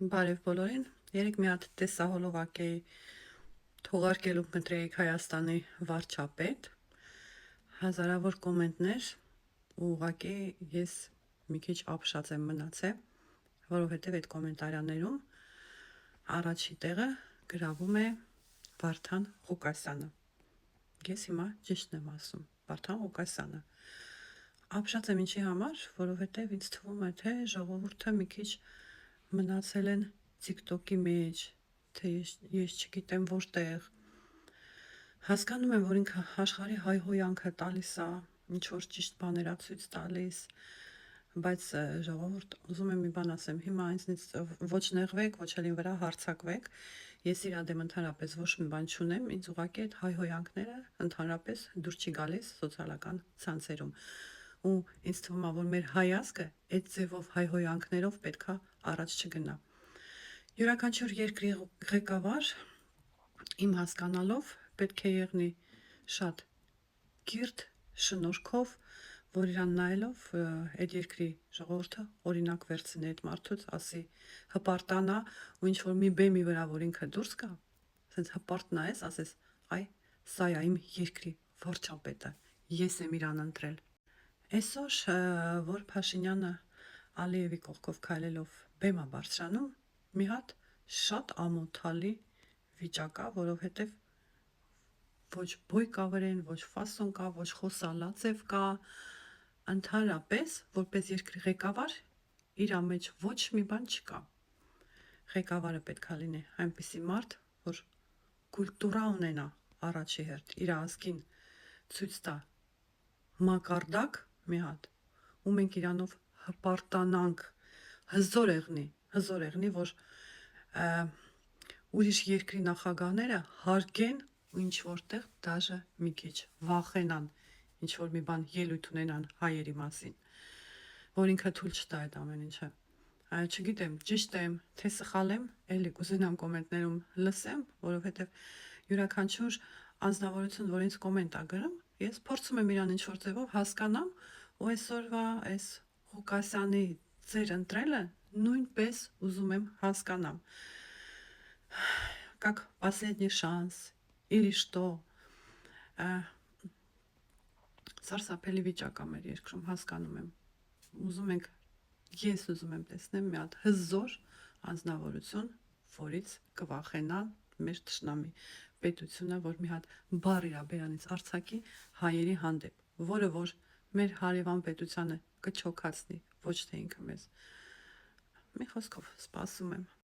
Բարև բոլորին։ Երեք մի հատ տեսահոլովակ էի թողարկելու մտրեիք Հայաստանի վարչապետ, հազարավոր կոմենտներ ու ուղղակի ես մի քիչ ապշած եմ մնացել, որովհետև այդ կոմենտարյաներում առաջի տեղը գրավում է Վարդան Ղուկասյանը։ Ես հիմա ճիշտն եմ ասում, Վարդան Ղուկասյանը։ Ապշած եմ ինչի համար, որովհետև ինձ թվում է, թե ժողովուրդը մի քիչ մնացել են TikTok-ի մեջ, թե ես չգիտեմ որտեղ։ Հասկանում եմ, որ ինքը աշխարհի հայհոյանքը տալիս է, ինչ որ ճիշտ բաներ է ցույց տալիս, բայց ժողովուրդ, ուզում եմ մի բան ասեմ, հիմա ինձնից ոչ նեղվեք, ոչ էլ ին վրա հարձակվեք։ Ես իր դեմ ընդհանրապես ոչ մի բան չունեմ, ինձ ուղղակի այդ հայհոյանքները ընդհանրապես դուր չի գալիս սոցիալական ցանցերում։ Ու ինձ թվում է, որ մեր հայազգը այդ ձևով հայհոյանքներով պետքա առաջ չգնա։ Յուրաքանչյուր երկրի ղեկավար իմ հասկանալով պետք է եղնի շատ կիրթ շնորհքով, որ իրան նայելով այդ երկրի ժողովուրդը օրինակ վերցնի այդ մարդուց, ասի հպարտանա ու ինչ որ մի բեմի վրա որ ինքը դուրս գա, ասես հպարտ նայես, ասես այ սա է իմ երկրի վարչապետը, ես եմ իրան ընտրել։ Այսօր որ Փաշինյանը Ալիևի կողքով քայլելով բեմ է բարձրանում, մի հատ շատ ամոթալի վիճակ է, որովհետև ոչ բոյ կա վրեն, ոչ ֆասոն կա, ոչ խոսալաձև կա, ընդհանրապես որպես երկրի ղեկավար իր մեջ ոչ մի բան չկա։ Ղեկավարը պետքա լինի այնպիսի մարդ, որ կուլտուրա ունենա առաջի հերթ, իր ազգին ցույց տա մակարդակ մի հատ, ու մենք իրանով հպարտանանք, հզոր եղնի, որ ուրիշ երկրի նախագահները հարգեն ու ինչ որտեղ դաժե մի քիչ վախենան, ինչ որ մի բան ելույթ ունենան հայերի մասին, որ ինքը թույլ չտա այդ ամեն ինչը։ Չգիտեմ, ճիշտ եմ, թե սխալ եմ, էլի կուզենամ կոմենտներում լսեմ, որովհետև յուրաքանչյուր անձնավորություն, որ ինձ կոմենտ է գրում, ես փորձում եմ իրան ինչ որ ձևով հասկանամ, ու այսօրվա այս Ղուկասյանի ձեր ընտրելը նույնպես ուզում եմ հասկանամ։ Как последний шанс, или что։ Սարսափելի վիճակ է մեր երկրում, հասկանում եմ։ Ես ուզում եմ տեսնեմ մի հատ հզոր անձնավորություն, որից կվախենան մեր թշնամի պետությունը, որ մի հատ բառ իրա բերանից արձակի հայերի հանդեպ, որը որ մեր հարևան պետությանը կչոքացնի, ոչ թե ինքը մեզ։ Մի խոսքով, սպասում եմ։